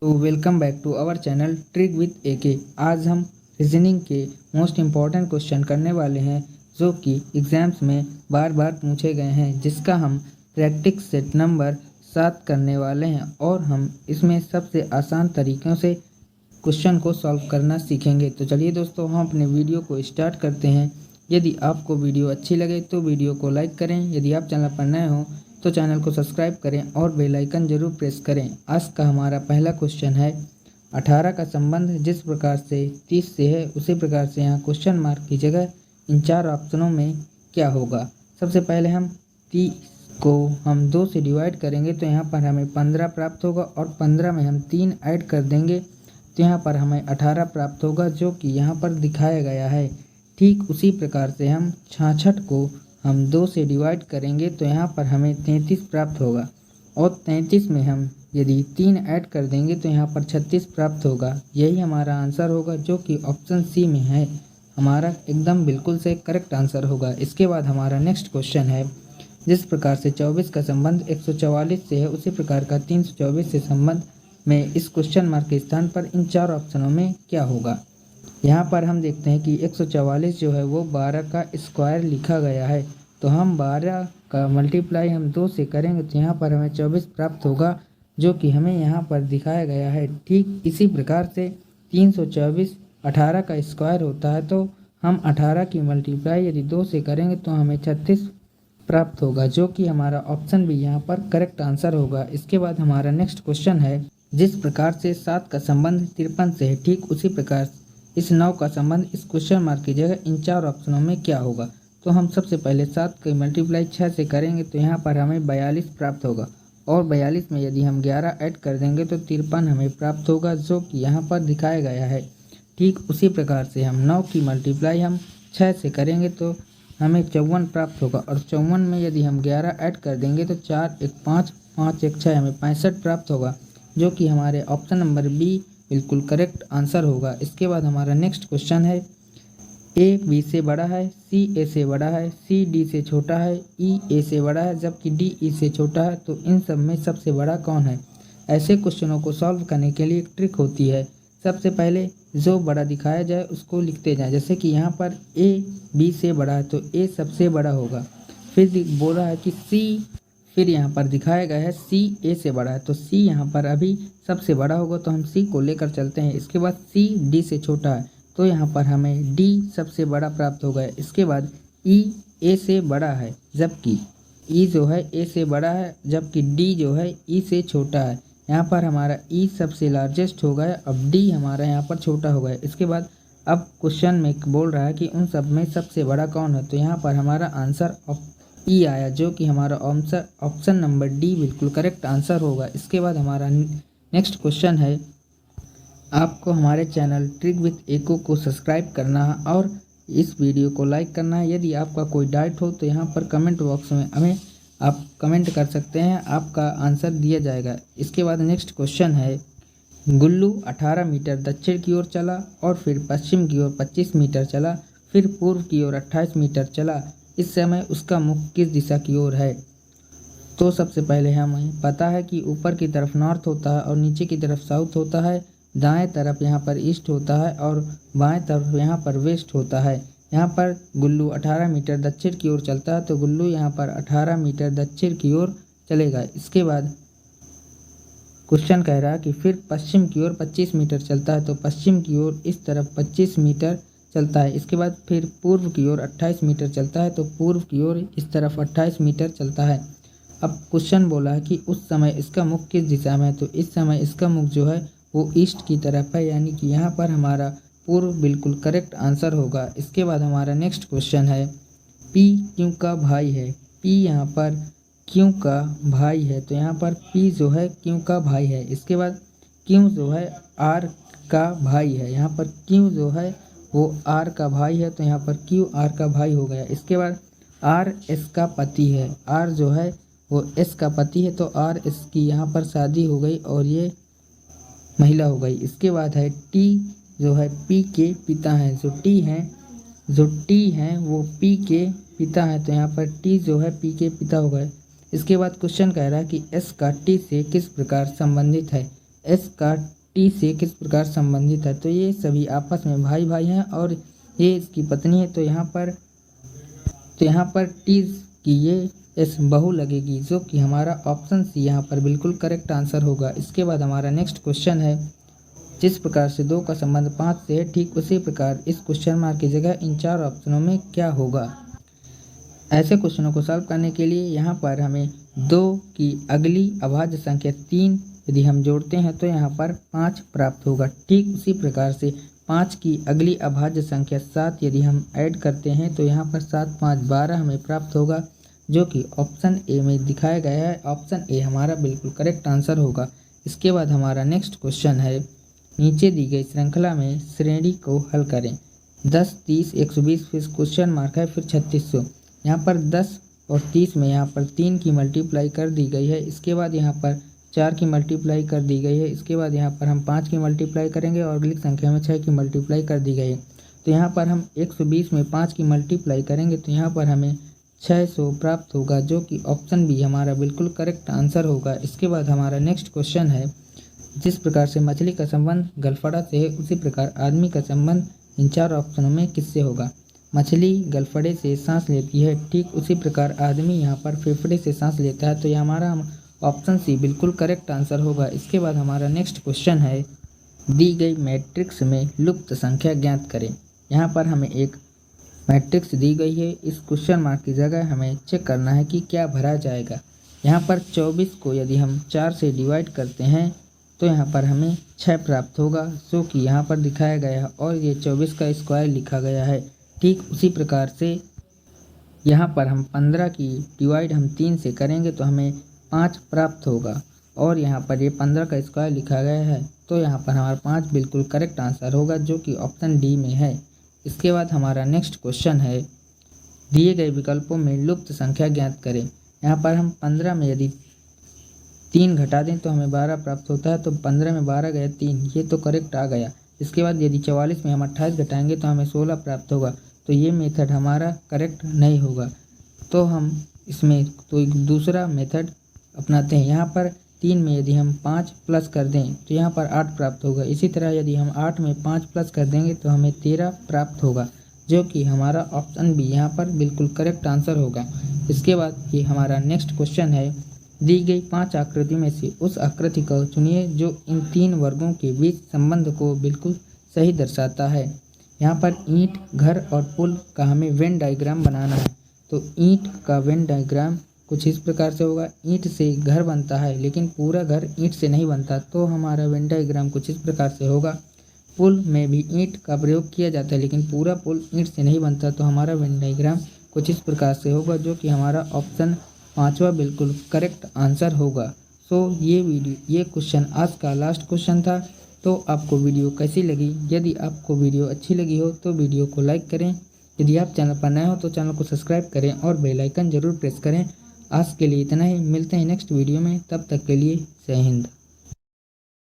तो welcome back to our channel trick with AK. आज हम रीजनिंग के मोस्ट इम्पॉर्टेंट क्वेश्चन करने वाले हैं जो कि एग्जाम्स में बार बार पूछे गए हैं, जिसका हम प्रैक्टिस सेट नंबर 7 करने वाले हैं और हम इसमें सबसे आसान तरीक़ों से क्वेश्चन को सॉल्व करना सीखेंगे। तो चलिए दोस्तों, हम अपने वीडियो को स्टार्ट करते हैं। यदि आपको वीडियो अच्छी लगे तो वीडियो को लाइक करें। यदि आप चैनल पर नए हों तो चैनल को सब्सक्राइब करें और बेल आइकन जरूर प्रेस करें। आज का हमारा पहला क्वेश्चन है 18 का संबंध जिस प्रकार से 30 से है उसी प्रकार से यहाँ क्वेश्चन मार्क की जगह इन 4 ऑप्शनों में क्या होगा। सबसे पहले हम 30 को हम 2 से डिवाइड करेंगे तो यहाँ पर हमें 15 प्राप्त होगा और 15 में हम 3 ऐड कर देंगे तो यहाँ पर हमें 18 प्राप्त होगा, जो कि यहाँ पर दिखाया गया है। ठीक उसी प्रकार से हम 66 को हम 2 से डिवाइड करेंगे तो यहाँ पर हमें 33 प्राप्त होगा और 33 में हम यदि 3 ऐड कर देंगे तो यहाँ पर 36 प्राप्त होगा। यही हमारा आंसर होगा, जो कि ऑप्शन सी में है। हमारा एकदम बिल्कुल से करेक्ट आंसर होगा। इसके बाद हमारा नेक्स्ट क्वेश्चन है जिस प्रकार से 24 का संबंध 144 से है उसी प्रकार का 324 से संबंध में इस क्वेश्चन मार्क के स्थान पर इन 4 ऑप्शनों में क्या होगा। यहाँ पर हम देखते हैं कि 144 जो है वो 12 का स्क्वायर लिखा गया है, तो हम 12 का मल्टीप्लाई हम 2 से करेंगे तो यहाँ पर हमें 24 प्राप्त होगा, जो कि हमें यहाँ पर दिखाया गया है। ठीक इसी प्रकार से 324 18 का स्क्वायर होता है, तो हम 18 की मल्टीप्लाई यदि 2 से करेंगे तो हमें 36 प्राप्त होगा, जो कि हमारा ऑप्शन भी यहाँ पर करेक्ट आंसर होगा। इसके बाद हमारा नेक्स्ट क्वेश्चन है जिस प्रकार से 7 का संबंध 53 से है ठीक उसी प्रकार इस 9 का संबंध इस क्वेश्चन मार्क की जगह इन 4 ऑप्शनों में क्या होगा। तो हम सबसे पहले 7 की मल्टीप्लाई 6 से करेंगे तो यहाँ पर हमें 42 प्राप्त होगा और 42 में यदि हम 11 ऐड कर देंगे तो 53 हमें प्राप्त होगा, जो कि यहाँ पर दिखाया गया है। ठीक उसी प्रकार से हम 9 की मल्टीप्लाई हम 6 से करेंगे तो हमें 54 प्राप्त होगा और 54 में यदि हम 11 ऐड कर देंगे तो 4 1 5 5 1 6 हमें 65 प्राप्त होगा, जो कि हमारे ऑप्शन नंबर बी बिल्कुल करेक्ट आंसर होगा। इसके बाद हमारा नेक्स्ट क्वेश्चन है ए बी से बड़ा है, सी ए से बड़ा है, सी डी से छोटा है, ई ए से बड़ा है जबकि डी ई से छोटा है, तो इन सब में सबसे बड़ा कौन है। ऐसे क्वेश्चनों को सॉल्व करने के लिए एक ट्रिक होती है। सबसे पहले जो बड़ा दिखाया जाए उसको लिखते जाएं। जैसे कि यहाँ पर ए बी से बड़ा है तो ए सबसे बड़ा होगा। फिर बोल रहा है कि सी, फिर यहाँ पर दिखाया गया है सी ए से बड़ा है तो सी यहाँ पर अभी सबसे बड़ा होगा, तो हम सी को लेकर चलते हैं। इसके बाद सी डी से छोटा है तो यहाँ पर हमें डी सबसे बड़ा प्राप्त होगा। इसके बाद ई ए से बड़ा है जबकि ई जो है ए से बड़ा है, जबकि डी जो है ई से छोटा है। यहाँ पर हमारा ई सबसे लार्जेस्ट हो गया, अब डी हमारा यहाँ पर छोटा हो गया। इसके बाद अब क्वेश्चन में बोल रहा है कि उन सब में सबसे बड़ा कौन है, तो यहाँ पर हमारा आंसर ई आया, जो कि हमारा ऑप्शन नंबर डी बिल्कुल करेक्ट आंसर होगा। इसके बाद हमारा नेक्स्ट क्वेश्चन है आपको हमारे चैनल ट्रिक विद एको को सब्सक्राइब करना है और इस वीडियो को लाइक करना है। यदि आपका कोई डाउट हो तो यहाँ पर कमेंट बॉक्स में हमें आप कमेंट कर सकते हैं, आपका आंसर दिया जाएगा। इसके बाद नेक्स्ट क्वेश्चन है गुल्लू 18 मीटर दक्षिण की ओर चला और फिर पश्चिम की ओर 25 मीटर चला, फिर पूर्व की ओर 28 मीटर चला। इस समय उसका मुख किस दिशा की ओर है। तो सबसे पहले हमें पता है कि ऊपर की तरफ नॉर्थ होता है और नीचे की तरफ साउथ होता है, दाएं तरफ यहाँ पर ईस्ट होता है और बाएं तरफ यहाँ पर वेस्ट होता है। यहाँ पर गुल्लू 18 मीटर दक्षिण की ओर चलता है तो गुल्लू यहाँ पर 18 मीटर दक्षिण की ओर चलेगा। इसके बाद क्वेश्चन कह रहा है कि फिर पश्चिम की ओर 25 मीटर चलता है तो पश्चिम की ओर इस तरफ 25 मीटर चलता है। इसके बाद फिर पूर्व की ओर 28 मीटर चलता है तो पूर्व की ओर इस तरफ 28 मीटर चलता है। अब क्वेश्चन बोला है कि उस समय इसका मुख किस दिशा में है, तो इस समय इसका मुख जो है वो ईस्ट की तरफ है, यानी कि यहाँ पर हमारा पूर्व बिल्कुल करेक्ट आंसर होगा। इसके बाद हमारा नेक्स्ट क्वेश्चन है पी क्यों का भाई है। पी यहाँ पर क्यों का भाई है, तो यहाँ पर पी जो है क्यों का भाई है। इसके बाद क्यों जो है आर का भाई है, यहाँ पर क्यों जो है वो आर का भाई है तो यहाँ पर क्यू आर का भाई हो गया। इसके बाद आर एस का पति है, आर जो है वो एस का पति है तो आर एस की यहाँ पर शादी हो गई और ये महिला हो गई। इसके बाद है टी जो है पी के पिता हैं, जो टी हैं वो पी के पिता हैं तो यहाँ पर टी जो है पी के पिता हो गए। इसके बाद क्वेश्चन कह रहा है कि एस का टी से किस प्रकार संबंधित है। एस का टी से किस प्रकार संबंधित है। तो ये सभी आपस में भाई भाई हैं और ये इसकी पत्नी है। तो यहाँ पर टी की ये एस बहू लगेगी, जो कि हमारा ऑप्शन सी यहाँ पर बिल्कुल करेक्ट आंसर होगा। इसके बाद हमारा नेक्स्ट क्वेश्चन है, जिस प्रकार से 2 का संबंध 5 से है, ठीक उसी प्रकार इस क्वेश्चन मार्क की जगह इन 4 ऑप्शनों में क्या होगा। ऐसे क्वेश्चनों को सॉल्व करने के लिए यहाँ पर हमें 2 की अगली अभाज्य संख्या 3 यदि हम जोड़ते हैं तो यहाँ पर 5 प्राप्त होगा। ठीक उसी प्रकार से 5 की अगली अभाज्य संख्या 7 यदि हम ऐड करते हैं तो यहाँ पर 7 5 12 हमें प्राप्त होगा, जो कि ऑप्शन ए में दिखाया गया है। ऑप्शन ए हमारा बिल्कुल करेक्ट आंसर होगा। इसके बाद हमारा नेक्स्ट क्वेश्चन है, नीचे दी गई श्रृंखला में श्रेणी को हल करें। 10 30 120 फिर क्वेश्चन मार्क है, फिर 3600। यहाँ पर 10 और 30 में यहाँ पर 3 की मल्टीप्लाई कर दी गई है। इसके बाद यहाँ पर 4 की मल्टीप्लाई कर दी गई है। इसके बाद यहाँ पर हम 5 की मल्टीप्लाई करेंगे और अगली संख्या में 6 की मल्टीप्लाई कर दी गई है। तो यहाँ पर हम 120 में 5 की मल्टीप्लाई करेंगे तो यहाँ पर हमें 600 प्राप्त होगा, जो कि ऑप्शन बी हमारा बिल्कुल करेक्ट आंसर होगा। इसके बाद हमारा नेक्स्ट क्वेश्चन है, जिस प्रकार से मछली का संबंध गलफड़ा से है उसी प्रकार आदमी का संबंध इन 4 ऑप्शनों में किससे होगा। मछली गलफड़े से सांस लेती है, ठीक उसी प्रकार आदमी यहाँ पर फेफड़े से सांस लेता है। तो ये हमारा ऑप्शन सी बिल्कुल करेक्ट आंसर होगा। इसके बाद हमारा नेक्स्ट क्वेश्चन है, दी गई मैट्रिक्स में लुप्त संख्या ज्ञात करें। यहाँ पर हमें एक मैट्रिक्स दी गई है। इस क्वेश्चन मार्क की जगह हमें चेक करना है कि क्या भरा जाएगा। यहाँ पर 24 को यदि हम 4 से डिवाइड करते हैं तो यहाँ पर हमें 6 प्राप्त होगा, जो कि यहाँ पर दिखाया गया है और ये 24 का स्क्वायर लिखा गया है। ठीक उसी प्रकार से यहाँ पर हम 15 की डिवाइड हम 3 से करेंगे तो हमें 5 प्राप्त होगा और यहाँ पर ये 15 का स्क्वायर लिखा गया है। तो यहाँ पर हमारा 5 बिल्कुल करेक्ट आंसर होगा, जो कि ऑप्शन डी में है। इसके बाद हमारा नेक्स्ट क्वेश्चन है, दिए गए विकल्पों में लुप्त संख्या ज्ञात करें। यहाँ पर हम 15 में यदि 3 घटा दें तो हमें 12 प्राप्त होता है। तो 15 में 12 गया 3, ये तो करेक्ट आ गया। इसके बाद यदि 44 में हम 28 घटाएंगे तो हमें 16 प्राप्त होगा। तो ये मेथड हमारा करेक्ट नहीं होगा, तो हम इसमें तो एक दूसरा मेथड अपनाते हैं। यहाँ पर 3 में यदि हम 5 प्लस कर दें तो यहाँ पर 8 प्राप्त होगा। इसी तरह यदि हम 8 में 5 प्लस कर देंगे तो हमें 13 प्राप्त होगा, जो कि हमारा ऑप्शन बी यहाँ पर बिल्कुल करेक्ट आंसर होगा। इसके बाद ये हमारा नेक्स्ट क्वेश्चन है, दी गई 5 आकृति में से उस आकृति को चुनिए जो इन 3 वर्गों के बीच संबंध को बिल्कुल सही दर्शाता है। यहाँ पर ईंट, घर और पुल का हमें वेन डायग्राम बनाना है। तो ईंट का वेन डायग्राम कुछ इस प्रकार से होगा। ईंट से घर बनता है लेकिन पूरा घर ईंट से नहीं बनता, तो हमारा वेन डायग्राम कुछ इस प्रकार से होगा। पुल में भी ईंट का प्रयोग किया जाता है लेकिन पूरा पुल ईंट से नहीं बनता, तो हमारा वेन डायग्राम कुछ इस प्रकार से होगा, जो कि हमारा ऑप्शन 5वां बिल्कुल करेक्ट आंसर होगा। सो ये क्वेश्चन आज का लास्ट क्वेश्चन था। तो आपको वीडियो कैसी लगी? यदि आपको वीडियो अच्छी लगी हो तो वीडियो को लाइक करें। यदि आप चैनल पर नए हो तो चैनल को सब्सक्राइब करें और बेल आइकन जरूर प्रेस करें। आज के लिए इतना ही, मिलते हैं नेक्स्ट वीडियो में। तब तक के लिए जय हिंद।